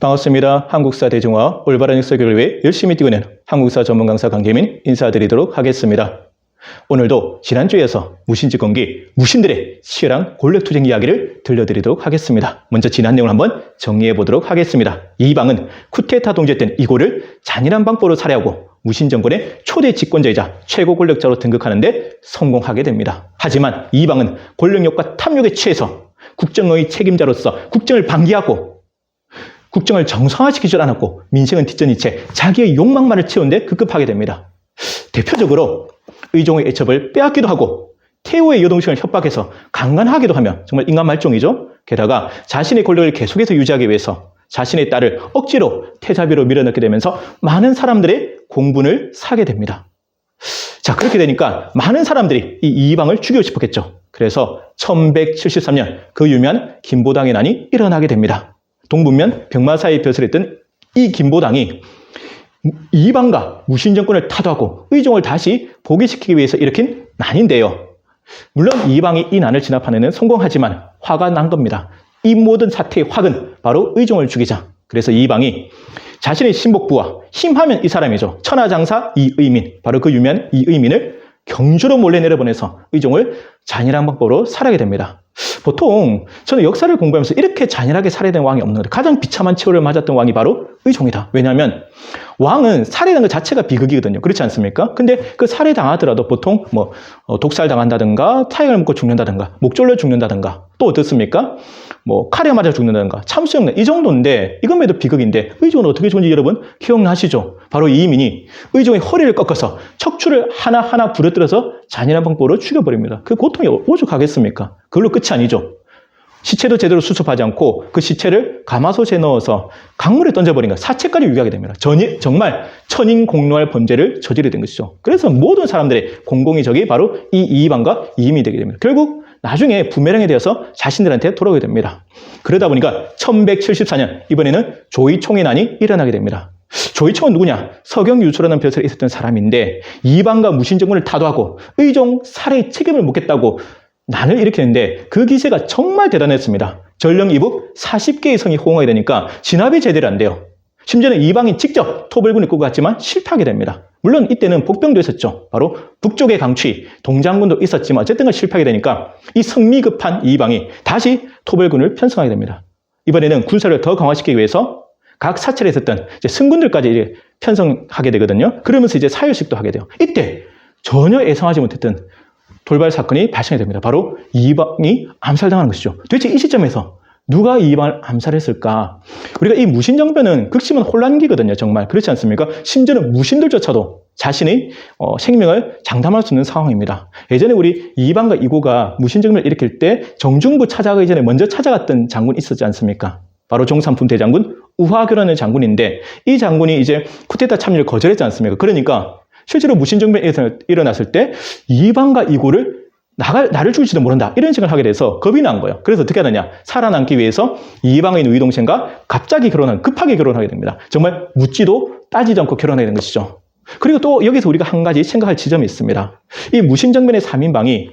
반갑습니다. 한국사 대중화 올바른 역사교육을 위해 열심히 뛰고 있는 한국사 전문 강사 강계민 인사드리도록 하겠습니다. 오늘도 지난주에서 무신집권기 무신들의 치열한 권력투쟁 이야기를 들려드리도록 하겠습니다. 먼저 지난 내용을 한번 정리해 보도록 하겠습니다. 이방은 쿠데타 동지였던 이고를 잔인한 방법으로 살해하고 무신정권의 초대 집권자이자 최고 권력자로 등극하는데 성공하게 됩니다. 하지만 이방은 권력욕과 탐욕에 취해서 국정의 책임자로서 국정을 방기하고 국정을 정상화시키지 않았고 민생은 뒷전이 채 자기의 욕망만을 채우는데 급급하게 됩니다. 대표적으로 의종의 애첩을 빼앗기도 하고 태호의 여동생을 협박해서 강간하기도 하며 정말 인간 말종이죠. 게다가 자신의 권력을 계속해서 유지하기 위해서 자신의 딸을 억지로 태자비로 밀어넣게 되면서 많은 사람들의 공분을 사게 됩니다. 자, 그렇게 되니까 많은 사람들이 이 이방을 죽이고 싶었겠죠. 그래서 1173년 그 유명한 김보당의 난이 일어나게 됩니다. 동북면 병마사에 벼슬했던 이 김보당이 이방과 무신정권을 타도하고 의종을 다시 복위시키기 위해서 일으킨 난인데요. 물론 이방이 이 난을 진압하는 성공하지만 화가 난 겁니다. 이 모든 사태의 화근 바로 의종을 죽이자. 그래서 이방이 자신의 신복부와 힘하면 이 사람이죠. 천하장사 이의민, 바로 그 유명한 이의민을 경주로 몰래 내려보내서 의종을 잔인한 방법으로 살하게 됩니다. 보통 저는 역사를 공부하면서 이렇게 잔인하게 살해된 왕이 없는데 가장 비참한 처우를 맞았던 왕이 바로 의종이다. 왜냐하면 왕은 살해된 것 자체가 비극이거든요. 그렇지 않습니까? 근데 그 살해당하더라도 보통 독살당한다든가 타액을 먹고 죽는다든가 목졸려 죽는다든가 또 어떻습니까? 칼에 맞아 죽는다든가 참수형 이 정도인데 이것만 해도 비극인데 의종은 어떻게 죽은지 여러분 기억나시죠? 바로 이민이 의종의 허리를 꺾어서 척추를 하나하나 부러뜨려서 잔인한 방법으로 죽여버립니다. 그 고통이 오죽하겠습니까? 그걸로 끝이 아니죠. 시체도 제대로 수습하지 않고 그 시체를 가마솥에 넣어서 강물에 던져버린 거예요. 사체까지 유기하게 됩니다. 정말 천인공노할 범죄를 저지르게 된 것이죠. 그래서 모든 사람들의 공공의 적이 바로 이 이방과 이임이 되게 됩니다. 결국 나중에 부메랑이 되어서 자신들한테 돌아오게 됩니다. 그러다 보니까 1174년 이번에는 조이총의 난이 일어나게 됩니다. 조이총은 누구냐? 서경유수라는 벼슬에 있었던 사람인데 이방과 무신정권을 타도하고 의종 살해의 책임을 묻겠다고 난을 일으키는데 그 기세가 정말 대단했습니다. 전령 이북 40개의 성이 호응하게 되니까 진압이 제대로 안 돼요. 심지어는 이방이 직접 토벌군을 끌고 갔지만 실패하게 됩니다. 물론 이때는 복병도 있었죠. 바로 북쪽의 강취, 동장군도 있었지만 어쨌든 실패하게 되니까 이 성미급한 이방이 다시 토벌군을 편성하게 됩니다. 이번에는 군사를 더 강화시키기 위해서 각 사찰에 있었던 승군들까지 편성하게 되거든요. 그러면서 이제 사열식도 하게 돼요. 이때 전혀 예상하지 못했던 돌발 사건이 발생이 됩니다. 바로 이방이 암살당하는 것이죠. 도대체 이 시점에서 누가 이방을 암살했을까? 우리가 이 무신정변은 극심한 혼란기거든요. 정말 그렇지 않습니까? 심지어는 무신들조차도 자신의 생명을 장담할 수 있는 상황입니다. 예전에 우리 이방과 이고가 무신정변을 일으킬 때 정중부 찾아가기 전에 먼저 찾아갔던 장군이 있었지 않습니까? 바로 종삼품 대장군 우화교라는 장군인데 이 장군이 이제 쿠데타 참여를 거절했지 않습니까? 그러니까 실제로 무신정변이 일어났을 때 이방과 이고를 나를 죽일지도 모른다 이런 생각을 하게 돼서 겁이 난 거예요. 그래서 어떻게 하느냐? 살아남기 위해서 이방의 의동생과 갑자기 급하게 결혼하게 됩니다. 정말 묻지도 따지지 않고 결혼하게 된 것이죠. 그리고 또 여기서 우리가 한 가지 생각할 지점이 있습니다. 이 무신정변의 3인방이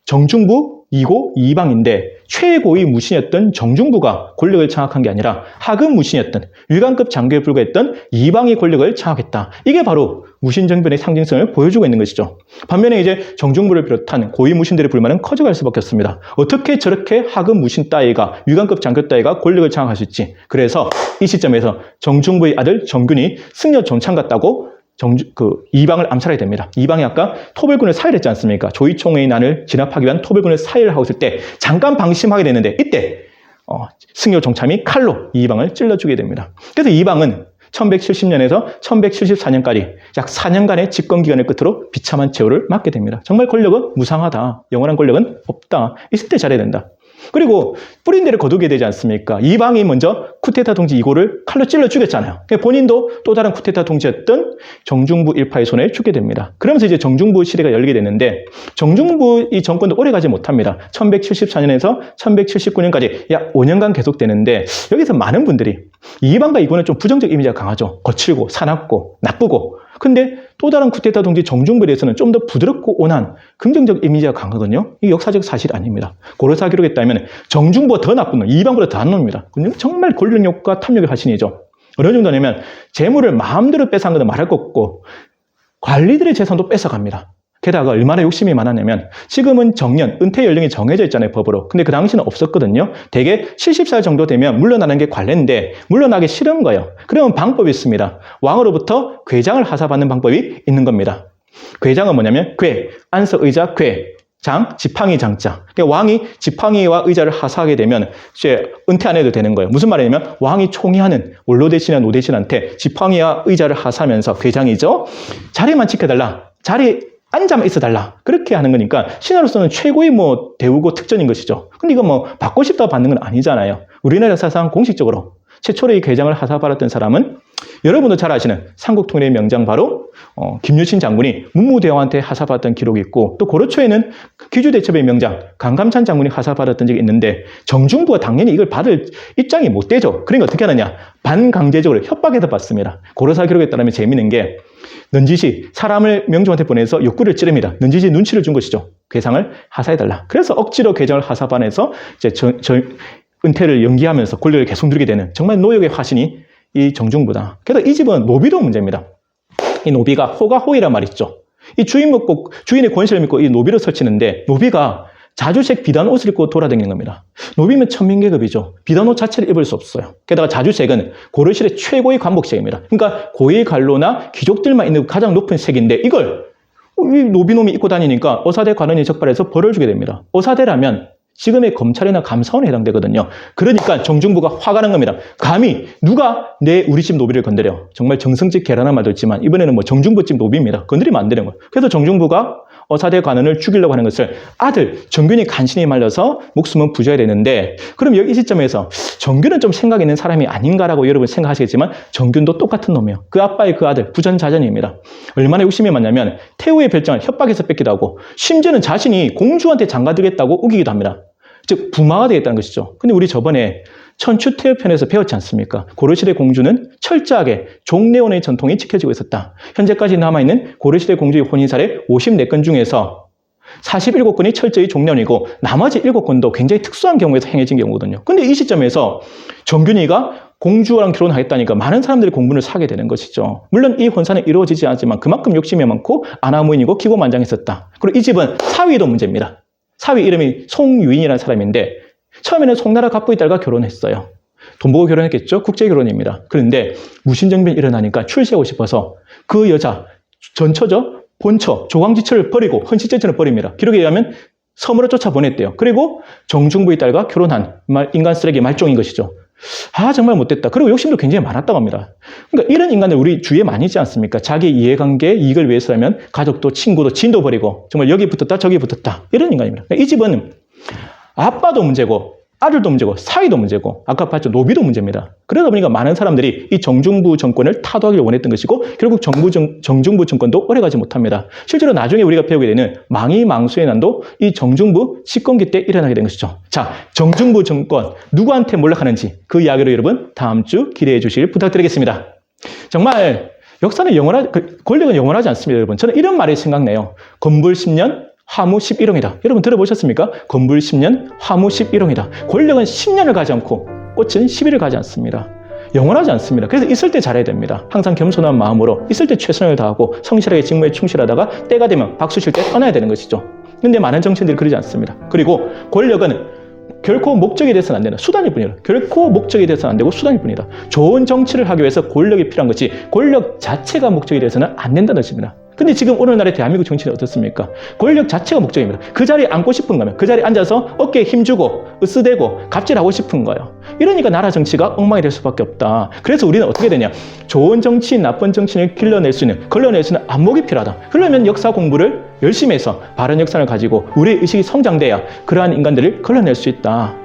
정중부, 이고, 이방인데 최고의 무신이었던 정중부가 권력을 장악한 게 아니라 하급 무신이었던 위관급 장교에 불과했던 이방의 권력을 장악했다. 이게 바로 무신정변의 상징성을 보여주고 있는 것이죠. 반면에 이제 정중부를 비롯한 고위 무신들의 불만은 커져갈 수밖에 없습니다. 어떻게 저렇게 하급 무신 따위가 위관급 장교 따위가 권력을 장악할 수 있지? 그래서 이 시점에서 정중부의 아들 정균이 승려 전창 같다고 이방을 암살하게 됩니다. 이방이 아까 토벌군을 사열했지 않습니까? 조이총의 난을 진압하기 위한 토벌군을 사열하고 있을 때 잠깐 방심하게 되는데 이때 승려 정참이 칼로 이방을 찔러주게 됩니다. 그래서 이방은 1170년에서 1174년까지 약 4년간의 집권기간을 끝으로 비참한 최후를 맞게 됩니다. 정말 권력은 무상하다. 영원한 권력은 없다. 있을 때 잘해야 된다. 그리고 뿌린 데를 거두게 되지 않습니까? 이방이 먼저 쿠데타 동지 이고를 칼로 찔러 죽였잖아요. 본인도 또 다른 쿠데타 동지였던 정중부 일파의 손에 죽게 됩니다. 그러면서 이제 정중부 시대가 열리게 되는데 정중부 이 정권도 오래 가지 못합니다. 1174년에서 1179년까지 약 5년간 계속되는데 여기서 많은 분들이 이방과 이고는 좀 부정적 이미지가 강하죠. 거칠고 사납고 나쁘고 근데 또 다른 쿠데타 동지 정중부에 대해서는 좀 더 부드럽고 온한 긍정적 이미지가 강하거든요. 이게 역사적 사실이 아닙니다. 고려사 기록에 따르면 정중부가 더 나쁜 놈, 이방보다 더한 놈입니다. 정말 권력욕과 탐욕의 화신이죠. 어느 정도냐면 재물을 마음대로 뺏어간 것도 말할 것 없고 관리들의 재산도 뺏어갑니다. 게다가 얼마나 욕심이 많았냐면 지금은 정년, 은퇴 연령이 정해져 있잖아요, 법으로. 근데 그 당시는 없었거든요. 대개 70살 정도 되면 물러나는 게 관례인데 물러나기 싫은 거예요. 그러면 방법이 있습니다. 왕으로부터 궤장을 하사받는 방법이 있는 겁니다. 궤장은 뭐냐면 궤, 안석, 의자, 궤, 장, 지팡이, 장자. 그러니까 왕이 지팡이와 의자를 하사하게 되면 이제 은퇴 안 해도 되는 거예요. 무슨 말이냐면 왕이 총애하는 원로 대신이나 노 대신한테 지팡이와 의자를 하사하면서 궤장이죠. 자리만 지켜달라. 자리 앉아만 있어달라. 그렇게 하는 거니까 신하로서는 최고의 대우고 특전인 것이죠. 근데 이거 받고 싶다고 받는 건 아니잖아요. 우리나라 사상 공식적으로 최초로 이 궤장을 하사받았던 사람은 여러분도 잘 아시는 삼국통일의 명장 바로 김유신 장군이 문무대왕한테 하사받았던 기록이 있고 또 고려 초에는 귀주대첩의 명장 강감찬 장군이 하사받았던 적이 있는데 정중부가 당연히 이걸 받을 입장이 못 되죠. 그러니까 어떻게 하느냐. 반강제적으로 협박해서 받습니다. 고려사 기록에 따르면 재미있는 게 는지시 사람을 명종한테 보내서 욕구를 찌릅니다. 는지시 눈치를 준 것이죠. 궤상을 하사해달라. 그래서 억지로 궤장을 하사반해서 이제 은퇴를 연기하면서 권력을 계속 누리게 되는 정말 노역의 화신이 이 정중부다. 게다가 이 집은 노비도 문제입니다. 이 노비가 호가호이란 말 있죠. 이 주인 먹고 주인의 권세를 믿고 이 노비를 설치는데 노비가 자주색 비단 옷을 입고 돌아다니는 겁니다. 노비면 천민계급이죠. 비단 옷 자체를 입을 수 없어요. 게다가 자주색은 고려실의 최고의 관복색입니다. 그러니까 고위 관로나 귀족들만 있는 가장 높은 색인데 이걸 이 노비놈이 입고 다니니까 어사대 관원이 적발해서 벌을 주게 됩니다. 어사대라면 지금의 검찰이나 감사원에 해당되거든요. 그러니까 정중부가 화가 난 겁니다. 감히 누가 우리 집 노비를 건드려. 정말 정성직 계란한 말도 있지만 이번에는 정중부 집 노비입니다. 건드리면 안 되는 거예요. 그래서 정중부가 어사대 관원을 죽이려고 하는 것을 아들 정균이 간신히 말려서 목숨은 부져야 되는데 그럼 여기 이 시점에서 정균은 좀 생각 있는 사람이 아닌가라고 여러분 생각하시겠지만 정균도 똑같은 놈이에요. 그 아빠의 그 아들 부전자전입니다. 얼마나 욕심이 많냐면 태후의 별장을 협박해서 뺏기도 하고 심지어는 자신이 공주한테 장가들겠다고 우기기도 합니다. 즉 부마가 되겠다는 것이죠. 근데 우리 저번에 천추태후편에서 배웠지 않습니까? 고려시대 공주는 철저하게 종래원의 전통이 지켜지고 있었다. 현재까지 남아있는 고려시대 공주의 혼인사례 54건 중에서 47건이 철저히 종래원이고 나머지 7건도 굉장히 특수한 경우에서 행해진 경우거든요. 근데 이 시점에서 정균이가 공주랑 결혼하겠다니까 많은 사람들이 공분을 사게 되는 것이죠. 물론 이 혼사는 이루어지지 않지만 그만큼 욕심이 많고 아나무인이고 기고만장했었다. 그리고 이 집은 사위도 문제입니다. 사위 이름이 송유인이라는 사람인데 처음에는 송나라 갑부의 딸과 결혼했어요. 돈 보고 결혼했겠죠? 국제결혼입니다. 그런데 무신정변이 일어나니까 출세하고 싶어서 그 여자, 전처죠? 본처, 조광지처를 버리고 헌신제천을 버립니다. 기록에 의하면 섬으로 쫓아보냈대요. 그리고 정중부의 딸과 결혼한 인간 쓰레기 말종인 것이죠. 아 정말 못됐다. 그리고 욕심도 굉장히 많았다고 합니다. 그러니까 이런 인간들 우리 주위에 많이 있지 않습니까? 자기 이해관계 이익을 위해서라면 가족도 친구도 진도 버리고 정말 여기 붙었다 저기 붙었다 이런 인간입니다. 그러니까 이 집은 아빠도 문제고 아들도 문제고 사위도 문제고 아까 봤죠 노비도 문제입니다. 그러다 보니까 많은 사람들이 이 정중부 정권을 타도하기를 원했던 것이고 결국 정중부 정권도 오래가지 못합니다. 실제로 나중에 우리가 배우게 되는 망이망수의 난도 이 정중부 집권기 때 일어나게 된 것이죠. 자, 정중부 정권 누구한테 몰락하는지 그 이야기를 여러분 다음 주 기대해 주시길 부탁드리겠습니다. 정말 역사는 권력은 영원하지 않습니다. 여러분 저는 이런 말이 생각나요. 건불 10년 화무 11홍이다. 여러분 들어보셨습니까? 건불 10년, 화무 11홍이다. 권력은 10년을 가지 않고 꽃은 10일을 가지 않습니다. 영원하지 않습니다. 그래서 있을 때 잘해야 됩니다. 항상 겸손한 마음으로 있을 때 최선을 다하고 성실하게 직무에 충실하다가 때가 되면 박수 칠 때 떠나야 되는 것이죠. 근데 많은 정치인들이 그러지 않습니다. 그리고 권력은 결코 목적이 돼서는 안 되는 수단일 뿐이다. 결코 목적이 돼서는 안 되고 수단일 뿐이다. 좋은 정치를 하기 위해서 권력이 필요한 것이 권력 자체가 목적이 돼서는 안 된다는 것입니다. 근데 지금 오늘날의 대한민국 정치는 어떻습니까? 권력 자체가 목적입니다. 그 자리에 앉고 싶은 거면 그 자리에 앉아서 어깨에 힘주고 으스대고 갑질하고 싶은 거예요. 이러니까 나라 정치가 엉망이 될 수밖에 없다. 그래서 우리는 어떻게 되냐? 좋은 정치인, 나쁜 정치인을 걸러낼 수 있는 안목이 필요하다. 그러면 역사 공부를 열심히 해서 바른 역사를 가지고 우리의 의식이 성장돼야 그러한 인간들을 걸러낼 수 있다.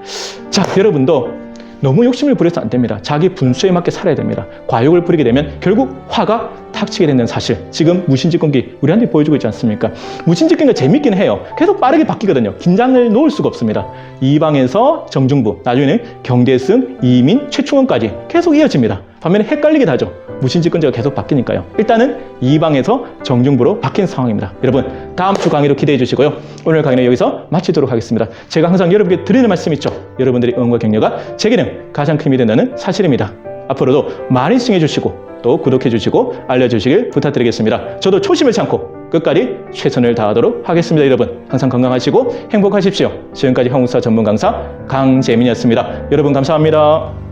자, 여러분도 너무 욕심을 부려서 안 됩니다. 자기 분수에 맞게 살아야 됩니다. 과욕을 부리게 되면 결국 화가 탁치게 되는 사실. 지금 무신집권기 우리한테 보여주고 있지 않습니까? 무신집권기가 재밌긴 해요. 계속 빠르게 바뀌거든요. 긴장을 놓을 수가 없습니다. 이방에서 정중부, 나중에는 경대승, 이민, 최충원까지 계속 이어집니다. 반면에 헷갈리게 하죠. 무신직근제가 계속 바뀌니까요. 일단은 2방에서 정중부로 바뀐 상황입니다. 여러분 다음 주 강의로 기대해 주시고요. 오늘 강의는 여기서 마치도록 하겠습니다. 제가 항상 여러분께 드리는 말씀 있죠. 여러분들의 응원과 격려가 제게는 가장 큰 힘이 된다는 사실입니다. 앞으로도 많이 시청해 주시고 또 구독해 주시고 알려주시길 부탁드리겠습니다. 저도 초심을 참고 끝까지 최선을 다하도록 하겠습니다. 여러분 항상 건강하시고 행복하십시오. 지금까지 한국사 전문 강사 강재민이었습니다. 여러분 감사합니다.